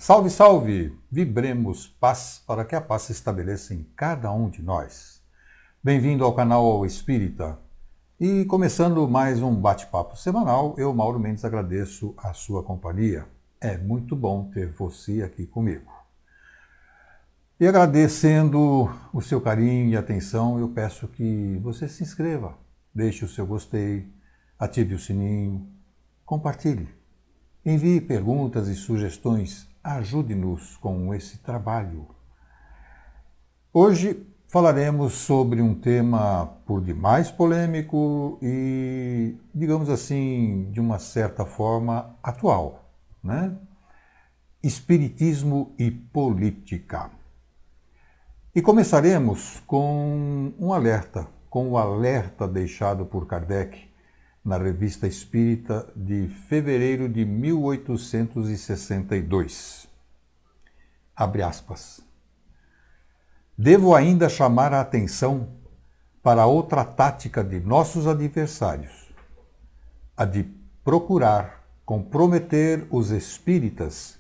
Salve, salve! Vibremos paz para que a paz se estabeleça em cada um de nós. Bem-vindo ao canal Espírita. E começando mais um bate-papo semanal, eu, Mauro Mendes, agradeço a sua companhia. É muito bom ter você aqui comigo. E agradecendo o seu carinho e atenção, eu peço que você se inscreva, deixe o seu gostei, ative o sininho, compartilhe. Envie perguntas e sugestões, ajude-nos com esse trabalho. Hoje falaremos sobre um tema por demais polêmico e, digamos assim, de uma certa forma atual, né? Espiritismo e política. E começaremos com um alerta, com o alerta deixado por Kardec na Revista Espírita de fevereiro de 1862. Abre aspas. Devo ainda chamar a atenção para outra tática de nossos adversários, a de procurar comprometer os espíritas,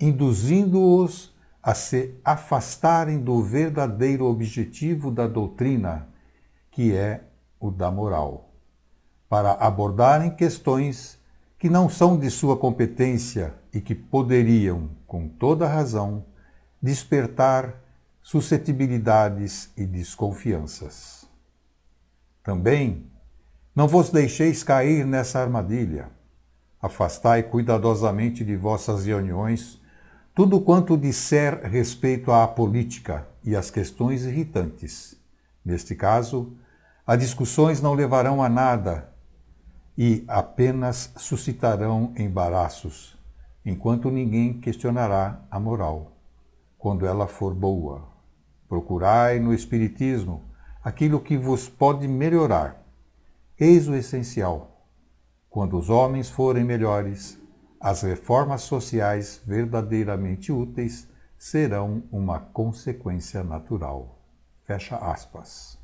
induzindo-os a se afastarem do verdadeiro objetivo da doutrina, que é o da moral, para abordarem questões que não são de sua competência e que poderiam, com toda razão, despertar suscetibilidades e desconfianças. Também não vos deixeis cair nessa armadilha. Afastai cuidadosamente de vossas reuniões tudo quanto disser respeito à política e às questões irritantes. Neste caso, as discussões não levarão a nada e apenas suscitarão embaraços, enquanto ninguém questionará a moral, quando ela for boa. Procurai no Espiritismo aquilo que vos pode melhorar. Eis o essencial. Quando os homens forem melhores, as reformas sociais verdadeiramente úteis serão uma consequência natural. Fecha aspas.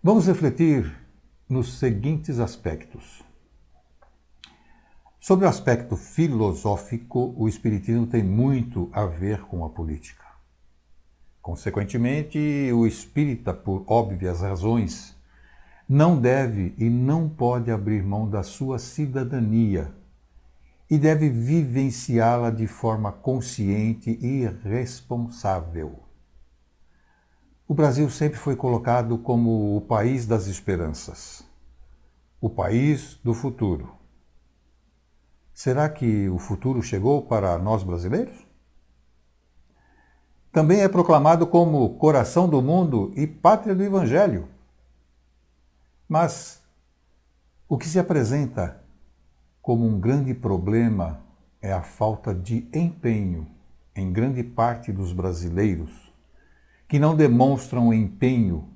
Vamos refletir nos seguintes aspectos. Sobre o aspecto filosófico, o Espiritismo tem muito a ver com a política. Consequentemente, o espírita, por óbvias razões, não deve e não pode abrir mão da sua cidadania e deve vivenciá-la de forma consciente e responsável. O Brasil sempre foi colocado como o país das esperanças, o país do futuro. Será que o futuro chegou para nós brasileiros? Também é proclamado como coração do mundo e pátria do Evangelho. Mas o que se apresenta como um grande problema é a falta de empenho em grande parte dos brasileiros, que não demonstram empenho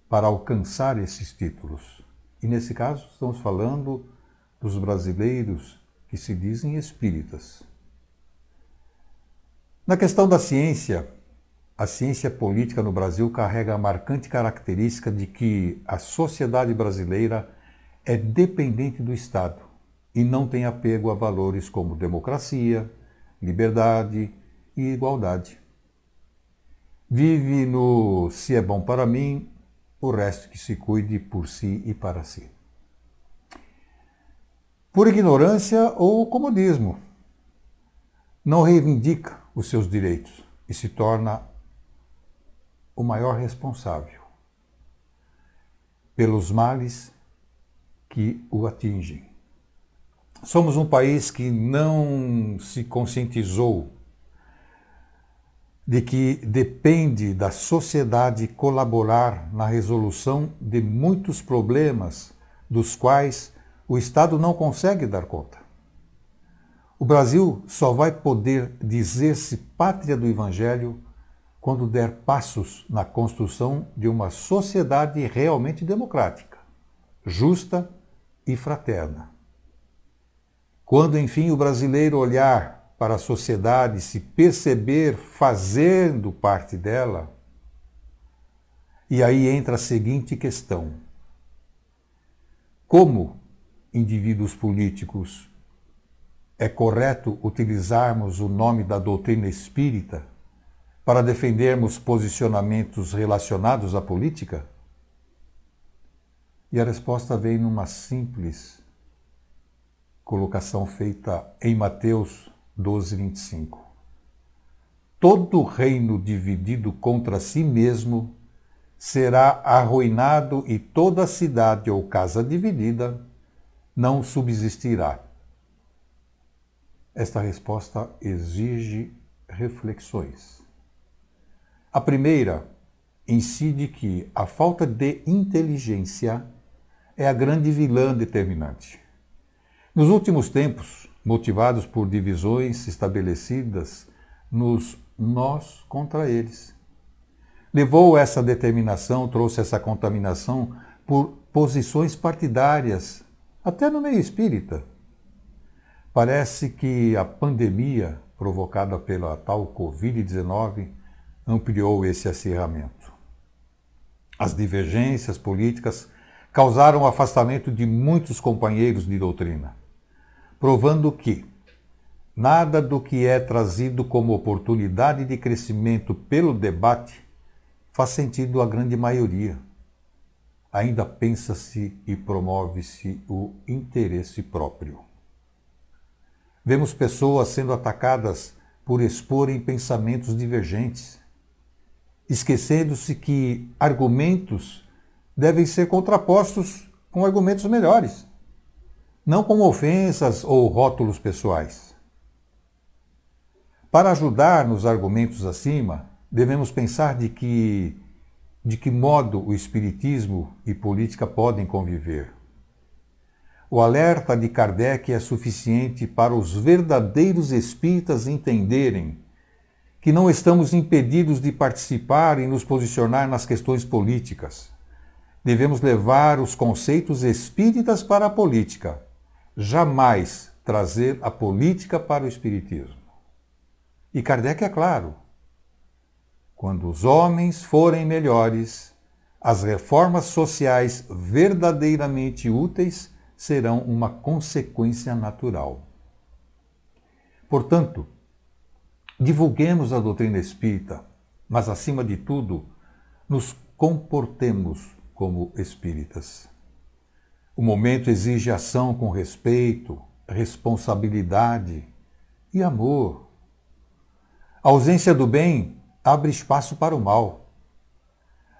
para alcançar esses títulos. E nesse caso estamos falando dos brasileiros que se dizem espíritas. Na questão da ciência, a ciência política no Brasil carrega a marcante característica de que a sociedade brasileira é dependente do Estado e não tem apego a valores como democracia, liberdade e igualdade. Vive no se é bom para mim, o resto que se cuide por si e para si. Por ignorância ou comodismo, não reivindica os seus direitos e se torna o maior responsável pelos males que o atingem. Somos um país que não se conscientizou de que depende da sociedade colaborar na resolução de muitos problemas dos quais o Estado não consegue dar conta. O Brasil só vai poder dizer-se pátria do Evangelho quando der passos na construção de uma sociedade realmente democrática, justa e fraterna. Quando, enfim, o brasileiro olhar para a sociedade e se perceber fazendo parte dela, e aí entra a seguinte questão: como indivíduos políticos é correto utilizarmos o nome da doutrina espírita para defendermos posicionamentos relacionados à política? E a resposta vem numa simples colocação feita em Mateus 12:25. Todo reino dividido contra si mesmo será arruinado e toda cidade ou casa dividida não subsistirá. Esta resposta exige reflexões. A primeira incide que a falta de inteligência é a grande vilã determinante. Nos últimos tempos, motivados por divisões estabelecidas nos nós contra eles, levou essa determinação, trouxe essa contaminação por posições partidárias, até no meio espírita. Parece que a pandemia provocada pela tal Covid-19 ampliou esse acirramento. As divergências políticas causaram o afastamento de muitos companheiros de doutrina, provando que nada do que é trazido como oportunidade de crescimento pelo debate faz sentido à grande maioria. Ainda pensa-se e promove-se o interesse próprio. Vemos pessoas sendo atacadas por exporem pensamentos divergentes, esquecendo-se que argumentos devem ser contrapostos com argumentos melhores, não com ofensas ou rótulos pessoais. Para ajudar nos argumentos acima, devemos pensar de que modo o espiritismo e política podem conviver. O alerta de Kardec é suficiente para os verdadeiros espíritas entenderem que não estamos impedidos de participar e nos posicionar nas questões políticas. Devemos levar os conceitos espíritas para a política, jamais trazer a política para o espiritismo. E Kardec é claro: quando os homens forem melhores, as reformas sociais verdadeiramente úteis serão uma consequência natural. Portanto, divulguemos a doutrina espírita, mas, acima de tudo, nos comportemos como espíritas. O momento exige ação com respeito, responsabilidade e amor. A ausência do bem abre espaço para o mal.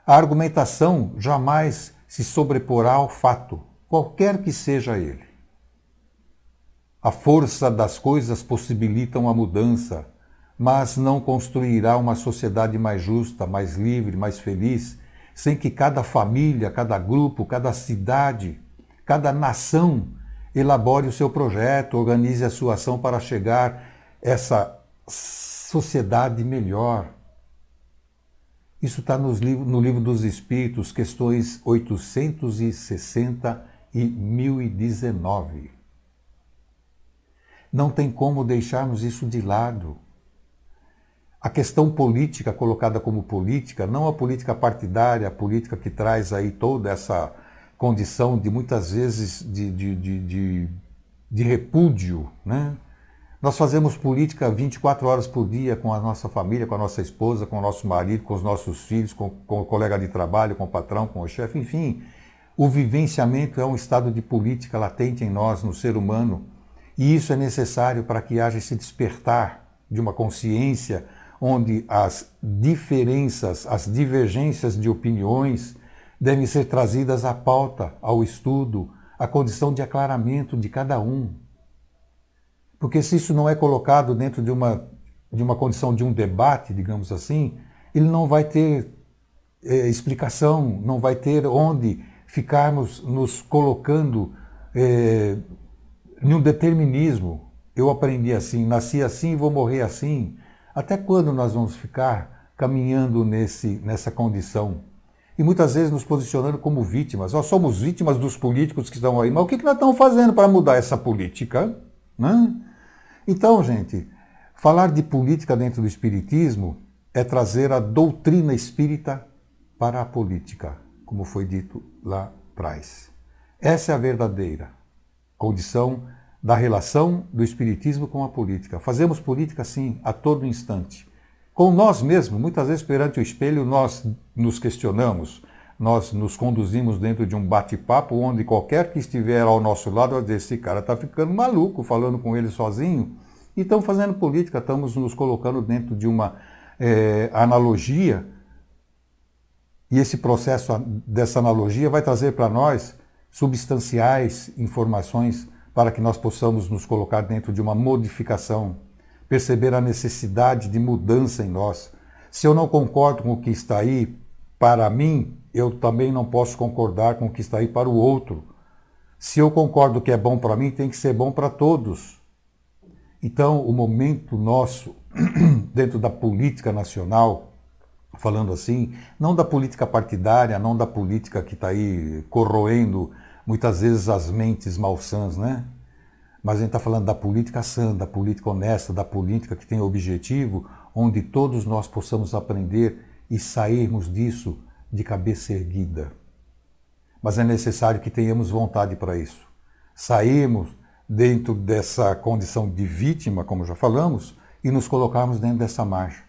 A argumentação jamais se sobreporá ao fato, qualquer que seja ele. A força das coisas possibilita a mudança, mas não construirá uma sociedade mais justa, mais livre, mais feliz, sem que cada família, cada grupo, cada cidade, cada nação elabore o seu projeto, organize a sua ação para chegar a essa sociedade melhor. Isso está no Livro dos Espíritos, questões 860 e 1019. Não tem como deixarmos isso de lado. A questão política, colocada como política, não a política partidária, a política que traz aí toda essa condição de, muitas vezes, de repúdio, né? Nós fazemos política 24 horas por dia com a nossa família, com a nossa esposa, com o nosso marido, com os nossos filhos, com o colega de trabalho, com o patrão, com o chefe, enfim. O vivenciamento é um estado de política latente em nós, no ser humano, e isso é necessário para que haja esse despertar de uma consciência onde as diferenças, as divergências de opiniões devem ser trazidas à pauta, ao estudo, à condição de aclaramento de cada um. Porque se isso não é colocado dentro de uma condição de um debate, digamos assim, ele não vai ter explicação, não vai ter onde ficarmos nos colocando em um determinismo. Eu aprendi assim, nasci assim e vou morrer assim. Até quando nós vamos ficar caminhando nessa condição? E muitas vezes nos posicionando como vítimas. Nós somos vítimas dos políticos que estão aí, mas o que nós estamos fazendo para mudar essa política? Né? Então, gente, falar de política dentro do espiritismo é trazer a doutrina espírita para a política, como foi dito lá atrás. Essa é a verdadeira condição da relação do espiritismo com a política. Fazemos política, sim, a todo instante. Com nós mesmos, muitas vezes perante o espelho, nós nos questionamos, nós nos conduzimos dentro de um bate-papo onde qualquer que estiver ao nosso lado vai dizer, esse cara está ficando maluco falando com ele sozinho. E estamos fazendo política, estamos nos colocando dentro de uma analogia, e esse processo dessa analogia vai trazer para nós substanciais informações para que nós possamos nos colocar dentro de uma modificação, perceber a necessidade de mudança em nós. Se eu não concordo com o que está aí para mim, eu também não posso concordar com o que está aí para o outro. Se eu concordo que é bom para mim, tem que ser bom para todos. Então, o momento nosso, dentro da política nacional, falando assim, não da política partidária, não da política que está aí corroendo muitas vezes as mentes malsãs, né? Mas a gente está falando da política sã, da política honesta, da política que tem objetivo, onde todos nós possamos aprender e sairmos disso de cabeça erguida. Mas é necessário que tenhamos vontade para isso. Sairmos dentro dessa condição de vítima, como já falamos, e nos colocarmos dentro dessa marcha.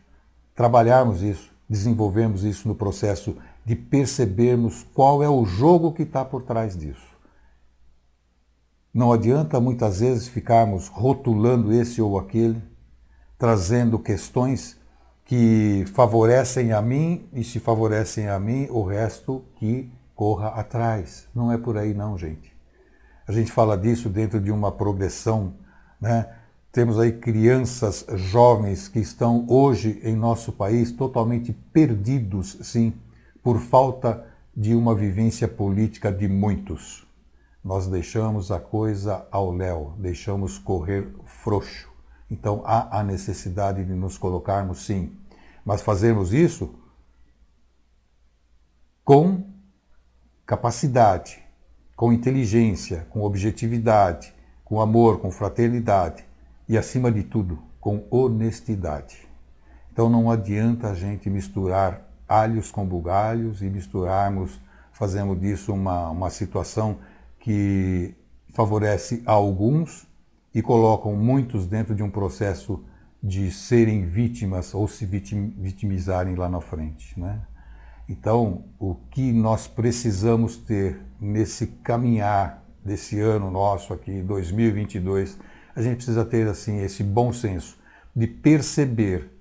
Trabalharmos isso, desenvolvermos isso no processo de percebermos qual é o jogo que está por trás disso. Não adianta muitas vezes ficarmos rotulando esse ou aquele, trazendo questões que favorecem a mim, e se favorecem a mim, o resto que corra atrás. Não é por aí não, gente. A gente fala disso dentro de uma progressão, né? Temos aí crianças jovens que estão hoje em nosso país totalmente perdidos, sim, por falta de uma vivência política de muitos. Nós deixamos a coisa ao léu, deixamos correr frouxo. Então há a necessidade de nos colocarmos, sim, mas fazermos isso com capacidade, com inteligência, com objetividade, com amor, com fraternidade e, acima de tudo, com honestidade. Então não adianta a gente misturar alhos com bugalhos e misturarmos, fazemos disso uma situação que favorece a alguns e colocam muitos dentro de um processo de serem vítimas ou se vitimizarem lá na frente, né? Então, o que nós precisamos ter nesse caminhar desse ano nosso aqui, 2022, a gente precisa ter assim esse bom senso de perceber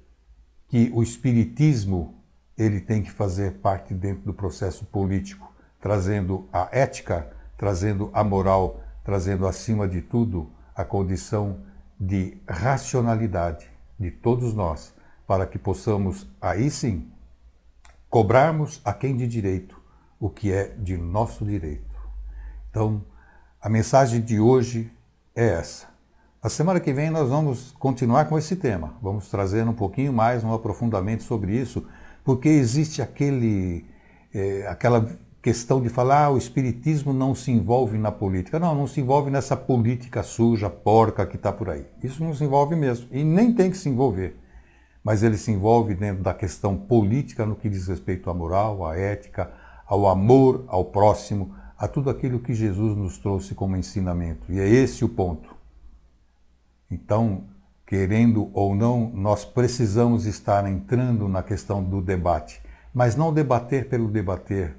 que o espiritismo ele tem que fazer parte dentro do processo político, trazendo a ética, trazendo a moral, trazendo acima de tudo a condição de racionalidade de todos nós, para que possamos aí sim cobrarmos a quem de direito o que é de nosso direito. Então, a mensagem de hoje é essa. Na semana que vem nós vamos continuar com esse tema. Vamos trazer um pouquinho mais, um aprofundamento sobre isso, porque existe aquela questão de falar o espiritismo não se envolve na política. Não, não se envolve nessa política suja, porca que está por aí. Isso não se envolve mesmo e nem tem que se envolver. Mas ele se envolve dentro da questão política no que diz respeito à moral, à ética, ao amor ao próximo, a tudo aquilo que Jesus nos trouxe como ensinamento. E é esse o ponto. Então, querendo ou não, nós precisamos estar entrando na questão do debate, mas não debater pelo debater,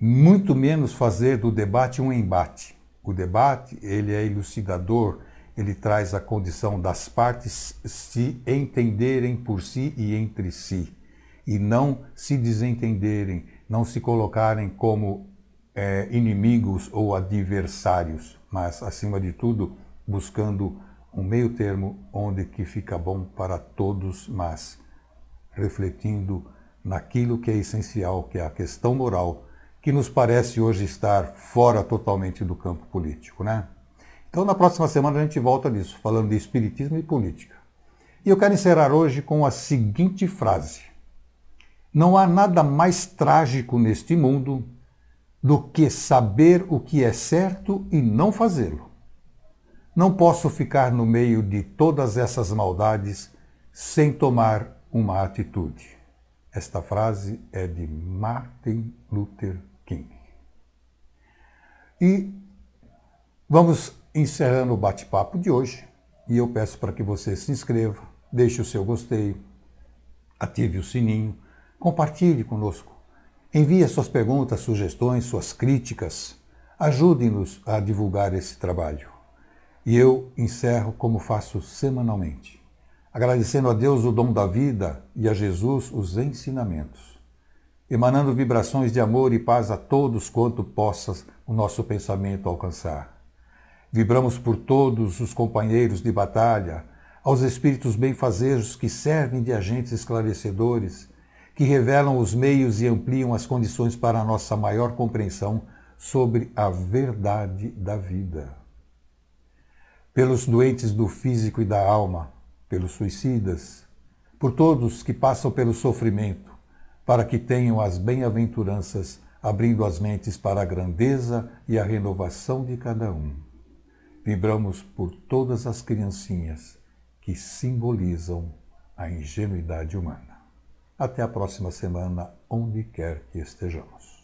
muito menos fazer do debate um embate. O debate, ele é elucidador, ele traz a condição das partes se entenderem por si e entre si, e não se desentenderem, não se colocarem como inimigos ou adversários, mas, acima de tudo, buscando um meio termo onde que fica bom para todos, mas refletindo naquilo que é essencial, que é a questão moral, que nos parece hoje estar fora totalmente do campo político, né? Então, na próxima semana a gente volta nisso, falando de espiritismo e política. E eu quero encerrar hoje com a seguinte frase: não há nada mais trágico neste mundo do que saber o que é certo e não fazê-lo. Não posso ficar no meio de todas essas maldades sem tomar uma atitude. Esta frase é de Martin Luther King. E Vamos encerrando o bate-papo de hoje e eu peço para que você se inscreva, deixe o seu gostei, ative o sininho, compartilhe conosco, envie suas perguntas, sugestões, suas críticas, ajude-nos a divulgar esse trabalho. E eu encerro como faço semanalmente, agradecendo a Deus o dom da vida e a Jesus os ensinamentos, emanando vibrações de amor e paz a todos quanto possa o nosso pensamento alcançar. Vibramos por todos os companheiros de batalha, aos espíritos benfazejos que servem de agentes esclarecedores, que revelam os meios e ampliam as condições para a nossa maior compreensão sobre a verdade da vida. Pelos doentes do físico e da alma, pelos suicidas, por todos que passam pelo sofrimento, para que tenham as bem-aventuranças, abrindo as mentes para a grandeza e a renovação de cada um. Vibramos por todas as criancinhas que simbolizam a ingenuidade humana. Até a próxima semana, onde quer que estejamos.